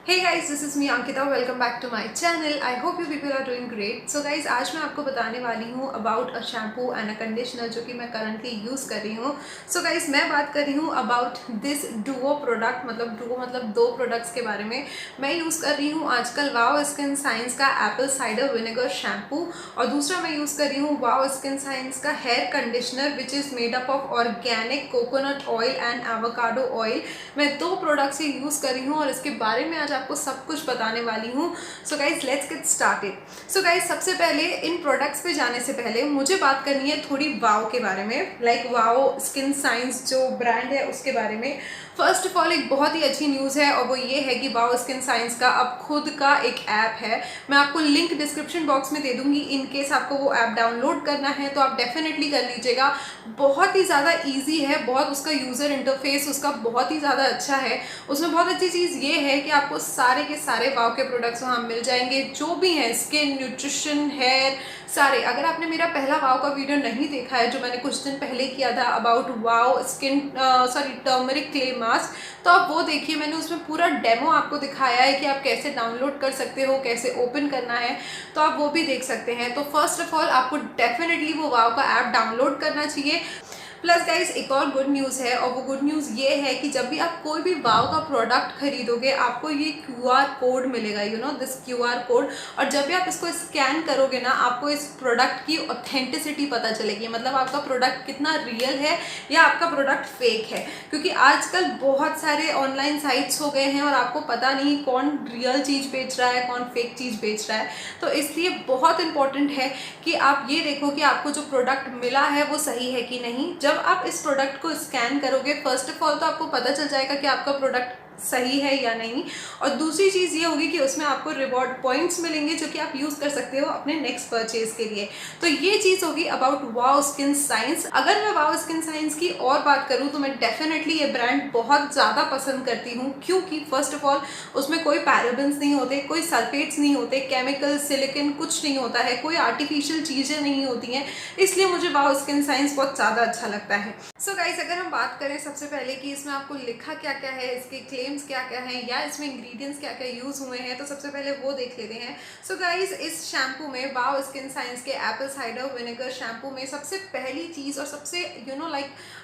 Hey guys, this is me Ankita. Welcome back to my channel. I hope you people are doing great. So guys, आज मैं आपको बताने वाली हूँ about a shampoo and a conditioner जो कि मैं currently use कर रही हूँ. So guys, मैं बात कर रही हूँ about this duo product, मतलब duo मतलब दो products के बारे में. मैं use कर रही हूँ आजकल Wow Skin Science का Apple Cider Vinegar Shampoo और दूसरा मैं use कर रही हूँ Wow Skin Science का Hair Conditioner which is made up of organic coconut oil and avocado oil. मैं दो products ही use कर रही हूँ और इसके बारे में आज आपको सब कुछ बताने वाली हूँ. So guys let's get started. So guys सबसे पहले इन प्रोडक्ट्स पे जाने से पहले मुझे बात करनी है थोड़ी वाओ के बारे में, लाइक वाओ स्किन साइंस जो ब्रांड है उसके बारे में. फर्स्ट ऑफ ऑल एक बहुत ही अच्छी न्यूज़ है और वो ये है कि वाओ स्किन साइंस का अब खुद का एक ऐप है. मैं आपको लिंक डिस्क्रिप्शन बॉक्स में दे दूंगी. इन केस आपको वो ऐप डाउनलोड करना है तो आप डेफिनेटली कर लीजिएगा. बहुत ही ज़्यादा ईजी है, बहुत उसका यूज़र इंटरफेस उसका बहुत ही ज़्यादा अच्छा है. उसमें बहुत अच्छी चीज़ ये है कि आपको सारे के सारे वाव के प्रोडक्ट्स वहाँ मिल जाएंगे जो भी हैं, स्किन, न्यूट्रिशन, हेयर, सारे. अगर आपने मेरा पहला वाव का वीडियो नहीं देखा है जो मैंने कुछ दिन पहले किया था about wow skin turmeric clay mask, तो आप वो देखिए. मैंने उसमें पूरा डेमो आपको दिखाया है कि आप कैसे डाउनलोड कर सकते हो, कैसे ओपन करना है, तो आप वो भी देख सकते हैं. तो फर्स्ट ऑफ ऑल आपको डेफिनेटली वो वाव का ऐप डाउनलोड करना चाहिए. प्लस गाइज एक और गुड न्यूज़ है और वो गुड न्यूज़ ये है कि जब भी आप कोई भी वाव का प्रोडक्ट खरीदोगे आपको ये QR कोड मिलेगा, you know this QR code. और जब भी आप इसको स्कैन करोगे ना आपको इस प्रोडक्ट की ऑथेंटिसिटी पता चलेगी, मतलब आपका प्रोडक्ट कितना रियल है या आपका प्रोडक्ट फेक है. क्योंकि आजकल बहुत सारे ऑनलाइन साइट्स हो गए हैं और आपको पता नहीं कौन रियल चीज़ बेच रहा है, कौन फेक चीज़ बेच रहा है. तो इसलिए बहुत इंपॉर्टेंट है कि आप ये देखो कि आपको जो प्रोडक्ट मिला है वो सही है कि नहीं. जब आप इस प्रोडक्ट को स्कैन करोगे फर्स्ट ऑफ ऑल तो आपको पता चल जाएगा कि आपका प्रोडक्ट सही है या नहीं. और दूसरी चीज़ ये होगी कि उसमें आपको रिवॉर्ड पॉइंट्स मिलेंगे जो कि आप यूज़ कर सकते हो अपने नेक्स्ट परचेज के लिए. तो ये चीज़ होगी अबाउट वाव स्किन साइंस. अगर मैं वाव स्किन साइंस की और बात करूँ तो मैं डेफिनेटली ये ब्रांड बहुत ज़्यादा पसंद करती हूँ क्योंकि फर्स्ट ऑफ ऑल उसमें कोई पैराबेन्स नहीं होते, कोई सल्फेट्स नहीं होते, केमिकल, सिलिकन कुछ नहीं होता है, कोई आर्टिफिशियल चीज़ें नहीं होती हैं. इसलिए मुझे वाव स्किन साइंस बहुत ज़्यादा अच्छा लगता है. सो गाइस अगर हम बात करें सबसे पहले कि इसमें आपको लिखा क्या क्या है, इसके क्लेम्स क्या क्या हैं या इसमें इंग्रेडिएंट्स क्या क्या यूज़ हुए हैं, तो सबसे पहले वो देख लेते हैं. सो गाइस इस शैम्पू में वाव स्किन साइंस के एप्पल साइडर विनेगर शैम्पू में सबसे पहली चीज़ और सबसे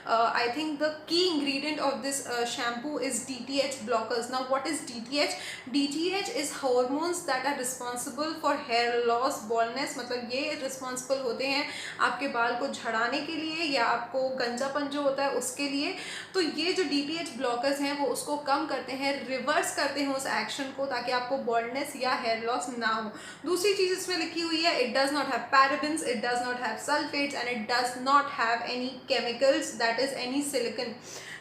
I think the key ingredient of this shampoo is DTH blockers. Now what is DTH? DTH is hormones that are responsible for hair loss, baldness. मतलब ये responsible होते हैं आपके बाल को झड़ाने के लिए या आपको गंजापन जो होता है उसके लिए. तो ये जो DTH ब्लॉकर्स हैं वो उसको कम करते हैं, रिवर्स करते हैं उस एक्शन को ताकि आपको बॉल्डनेस या हेयर लॉस ना हो. दूसरी चीज़ इसमें लिखी हुई है it does not have parabens, it does not have sulphates and it does not have any chemicals that is any silicon.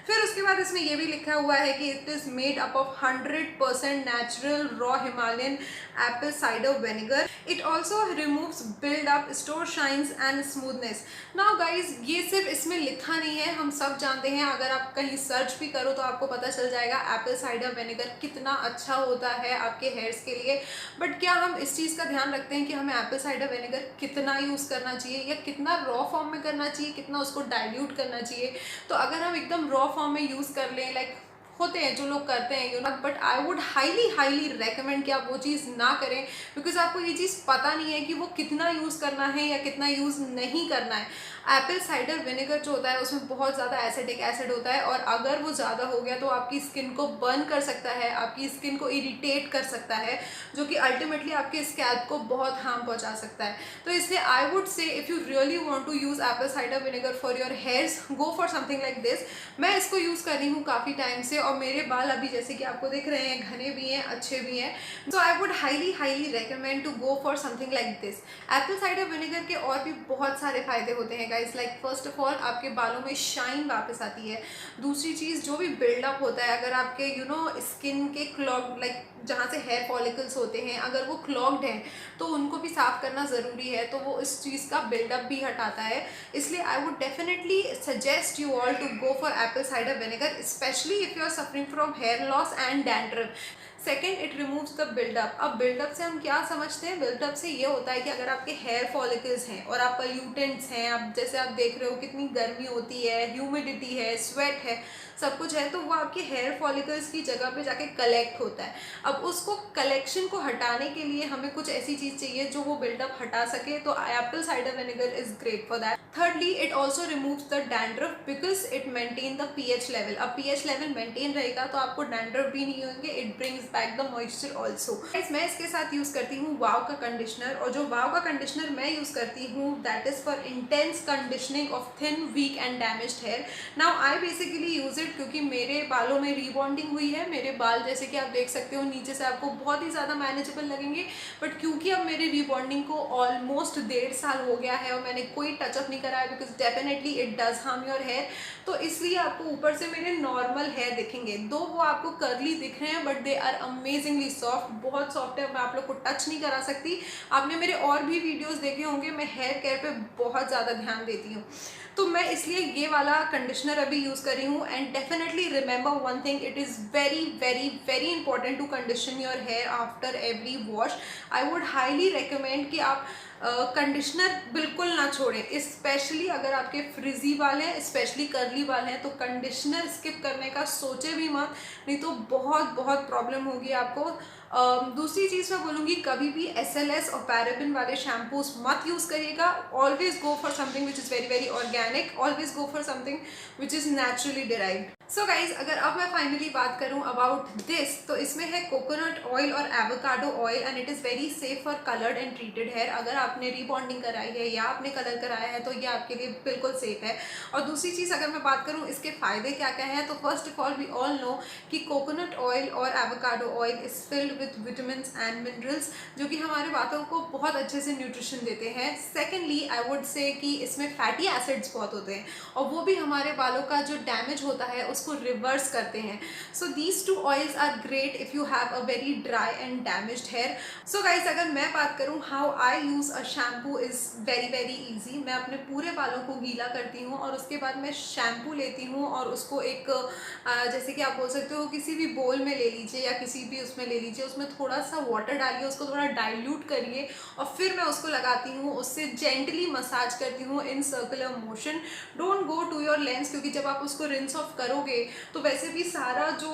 फिर उसके बाद इसमें ये भी लिखा हुआ है कि it is made up of 100% natural raw Himalayan Apple cider vinegar. It also removes build up, store shines and smoothness. Now guys ये सिर्फ इसमें लिखा नहीं है, हम सब जानते हैं. अगर आप कहीं सर्च भी करो तो आपको पता चल जाएगा एप्पल साइडर विनेगर कितना अच्छा होता है आपके हेयर्स के लिए. बट क्या हम इस चीज़ का ध्यान रखते हैं कि हमें एप्पल साइडर विनेगर कितना यूज़ करना चाहिए या कितना रॉ फॉर्म में करना चाहिए, कितना उसको डाइल्यूट करना चाहिए. तो अगर हम एकदम रॉ फॉर्म में यूज़ कर लें, लाइक होते हैं जो लोग करते हैं, you know, but I would highly recommend कि आप वो चीज़ ना करें बिकॉज आपको ये चीज़ पता नहीं है कि वो कितना यूज़ करना है या कितना यूज़ नहीं करना है. एप्पल साइडर विनेगर जो होता है उसमें बहुत ज़्यादा एसिटिक एसिड होता है और अगर वो ज़्यादा हो गया तो आपकी स्किन को बर्न कर सकता है, आपकी स्किन को इरिटेट कर सकता है, जो कि अल्टीमेटली आपके स्कैल्प को बहुत हार्म पहुंचा सकता है. तो इसलिए I would say if you really want to use apple cider vinegar for your hairs go for something like this. मैं इसको यूज़ कर रही हूँ काफ़ी टाइम से और मेरे बाल अभी जैसे कि आपको दिख रहे हैं घने भी हैं, अच्छे भी हैं. So I would highly recommend to go for something like this. Apple cider vinegar के और भी बहुत सारे फायदे होते हैं guys. Like first of all आपके बालों में शाइन वापस आती है. दूसरी चीज़ जो भी बिल्डअप होता है, अगर आपके स्किन के क्लॉग, लाइक जहाँ से हेयर फॉलिकल्स होते हैं, अगर वो क्लॉग्ड हैं तो उनको भी साफ़ करना ज़रूरी है. तो वो इस चीज़ का बिल्डअप भी हटाता है. इसलिए I would definitely suggest you all to go for apple cider vinegar, especially if you are suffering from hair loss and dandruff. Second, it removes the buildup. अब बिल्डअप से हम क्या समझते हैं? बिल्डअप से ये होता है कि अगर आपके हेयर फॉलिकल्स हैं और आप पल्यूटेंट्स हैं, आप जैसे आप देख रहे हो कितनी गर्मी होती है, ह्यूमिडिटी है, स्वेट है, सब कुछ है, तो वो आपके हेयर फॉलिकल्स की जगह पे जाके कलेक्ट होता है। अब उसको कलेक्शन को हटाने के लिए हमें कुछ ऐसी चीज़ चाहिए जो वो बिल्डअप हटा सके, तो Apple cider vinegar is great for that. Thirdly, it also removes the dandruff because it maintain the pH level. अब pH level मेंटेन रहेगा तो आपको dandruff भी नहीं होंगे. It brings back the moisture also. Guys, मैं इसके साथ यूज़ करती हूँ वाव का कंडीशनर, और जो वाव का कंडीशनर मैं यूज़ करती हूँ that is for intense conditioning of thin, weak and damaged hair. Now I basically use it क्योंकि मेरे बालों में रीबॉन्डिंग हुई है. मेरे बाल जैसे कि आप देख सकते हो नीचे से आपको बहुत ही ज़्यादा मैनेजेबल लगेंगे, बट क्योंकि अब मेरे रीबॉन्डिंग को ऑलमोस्ट 1.5 साल हो गया है और मैंने कोई टचअप नहीं करा है, because definitely it does harm your hair, तो इसलिए आपको ऊपर से मेरे नॉर्मल हेयर दिखेंगे. दो वो आपको कर्ली दिख रहे हैं but they are amazingly soft, बहुत सॉफ्ट है. मैं आप लोग को टच नहीं करा सकती. आपने मेरे और भी वीडियोस देखे होंगे, मैं हेयर केयर पे बहुत ज़्यादा ध्यान देती हूँ, तो मैं इसलिए ये वाला कंडीशनर अभी यूज़ कर रही हूँ. And definitely remember one thing, it is very very very important to condition your hair after every wash. I would highly recommend कि आप कंडीशनर बिल्कुल ना छोड़ें, स्पेशली अगर आपके फ्रिजी बाल हैं, स्पेशली कर्ली बाल हैं, तो कंडीशनर स्किप करने का सोचे भी मत, नहीं तो बहुत बहुत प्रॉब्लम होगी आपको. दूसरी चीज़ मैं बोलूँगी, कभी भी SLS और पैराबिन वाले शैम्पूज मत यूज़ करिएगा. Always go for something which is very very organic, always go for something which is naturally derived. So guys, अगर अब मैं फाइनली बात करूं अबाउट दिस, तो इसमें है कोकोनट ऑयल और avocado oil and it is very safe for coloured and treated hair. अगर आपने रीबॉन्डिंग कराई है या आपने कलर कराया है तो ये आपके लिए बिल्कुल सेफ है. और दूसरी चीज़ अगर मैं बात करूं इसके फ़ायदे क्या क्या हैं, तो first of all we all know कि कोकोनट ऑयल और avocado oil is filled with vitamin and minerals, जो कि हमारे बालों को बहुत अच्छे से न्यूट्रिशन देते हैं. सेकेंडली आई वुड से कि इसमें फैटी एसिड्स बहुत होते हैं और वो भी हमारे बालों का जो डैमेज होता है उसको रिवर्स करते हैं. So these two oils are great if you have a very dry and damaged hair. So guys, अगर मैं बात करूँ how I use a shampoo is very very easy. मैं अपने पूरे बालों को गीला करती हूँ और उसके बाद मैं शैम्पू लेती हूँ और उसको एक जैसे कि आप बोल सकते हो किसी भी बोल में ले लीजिए या किसी भी उसमें ले लीजिए, उसमें थोड़ा सा वाटर डालिए, उसको थोड़ा डाइल्यूट करिए और फिर मैं उसको लगाती हूँ. उससे जेंटली मसाज करती हूँ in circular motion. Don't go to your lengths, क्योंकि जब आप उसको रिंस ऑफ करोगे तो वैसे भी सारा जो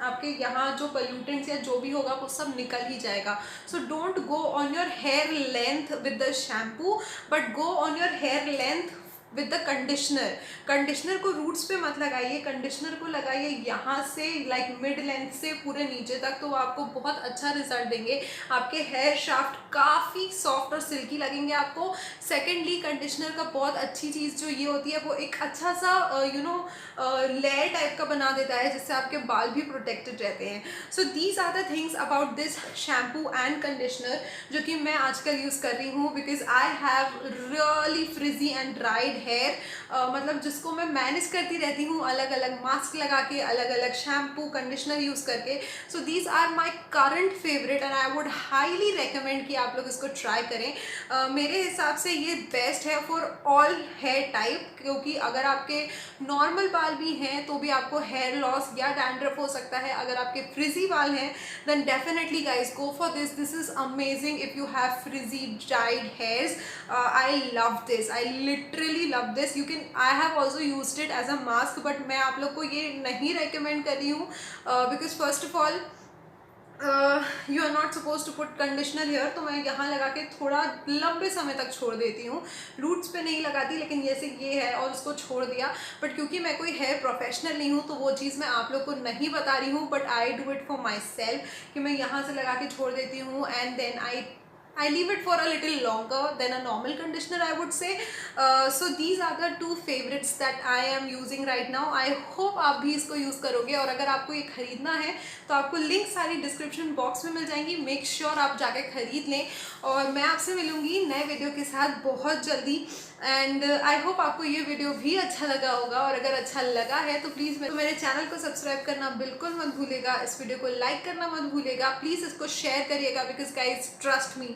आपके यहाँ जो पोल्यूटेंट्स या जो भी होगा वो सब निकल ही जाएगा. So don't go on your hair length with the shampoo, but go on your hair length with the conditioner. Conditioner को रूट्स पे मत लगाइए, कंडीशनर को लगाइए यहाँ से लाइक मिड लेंथ से पूरे नीचे तक, तो वो आपको बहुत अच्छा रिजल्ट देंगे. आपके हेयर शाफ्ट काफ़ी सॉफ्ट और सिल्की लगेंगे आपको. सेकेंडली, कंडीशनर का बहुत अच्छी चीज़ जो ये होती है, वो एक अच्छा सा लेयर टाइप का बना देता है जिससे आपके बाल भी प्रोटेक्टेड रहते हैं. So these are the things about this shampoo and conditioner जो कि मैं आजकल यूज़ कर रही हूँ, because I have really frizzy and dried hair. मतलब जिसको मैं मैनेज करती रहती हूँ अलग अलग मास्क लगा के, अलग अलग शैम्पू कंडीशनर यूज़ करके. So these are my current favourite and I would highly recommend कि आप लोग इसको ट्राई करें. मेरे हिसाब से ये बेस्ट है फॉर ऑल हेयर टाइप, क्योंकि अगर आपके नॉर्मल बाल भी हैं तो भी आपको हेयर लॉस या डैंड्रफ हो सकता है. अगर आपके फ्रिजी बाल हैं then definitely guys go for this. This is amazing if you have frizzy dried hairs. I love this, I literally love this. You can, I have also used it as a mask, but मैं आप लोग को ये नहीं recommend कर रही हूँ because first of all you are not supposed to put conditioner here. तो मैं यहाँ लगा के थोड़ा लंबे समय तक छोड़ देती हूँ, रूट्स पे नहीं लगाती, लेकिन जैसे ये है और उसको छोड़ दिया. बट क्योंकि मैं कोई हेयर प्रोफेशनल नहीं हूँ तो वो चीज़ मैं आप लोग को नहीं बता रही हूँ, but I do it for myself कि मैं यहाँ से लगा के छोड़ देती हूँ and then I leave it for a little longer than a normal conditioner, I would say. So these are the two favorites that I am using right now. I hope आप भी इसको यूज़ करोगे, और अगर आपको ये खरीदना है तो आपको लिंक सारी डिस्क्रिप्शन बॉक्स में मिल जाएंगी. मेक श्योर आप जाके खरीद लें, और मैं आपसे मिलूँगी नए वीडियो के साथ बहुत जल्दी. एंड आई होप आपको ये वीडियो भी अच्छा लगा होगा, और अगर अच्छा लगा है तो प्लीज़ मेरे चैनल को सब्सक्राइब करना बिल्कुल मत भूलिएगा. इस वीडियो को लाइक करना मत भूलिएगा. प्लीज़ इसको शेयर करिएगा, because guys trust me,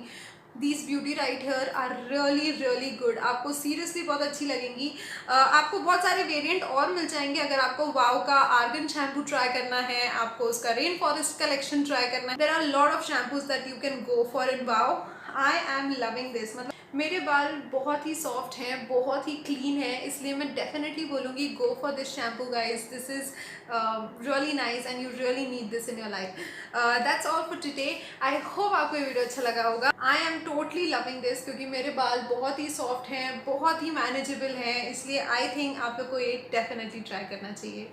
These beauty right here are really really good. आपको सीरियसली बहुत अच्छी लगेंगी. आपको बहुत सारे वेरिएंट और मिल जाएंगे. अगर आपको वाव का आर्गन शैम्पू ट्राई करना है, आपको उसका रेन फॉरेस्ट कलेक्शन ट्राई करना है, there are lot of shampoos that you can go for in Wow. I am loving this. मतलब मेरे बाल बहुत ही सॉफ्ट हैं, बहुत ही क्लीन है, इसलिए मैं डेफिनेटली बोलूँगी गो for this shampoo guys. This is really nice and you really need this in your life. That's all for today. I hope आपको ये वीडियो अच्छा लगा होगा। I am totally loving this क्योंकि मेरे बाल बहुत ही सॉफ्ट हैं, बहुत ही मैनेजेबल हैं, इसलिए आई थिंक आप लोग को ये डेफिनेटली ट्राई करना चाहिए।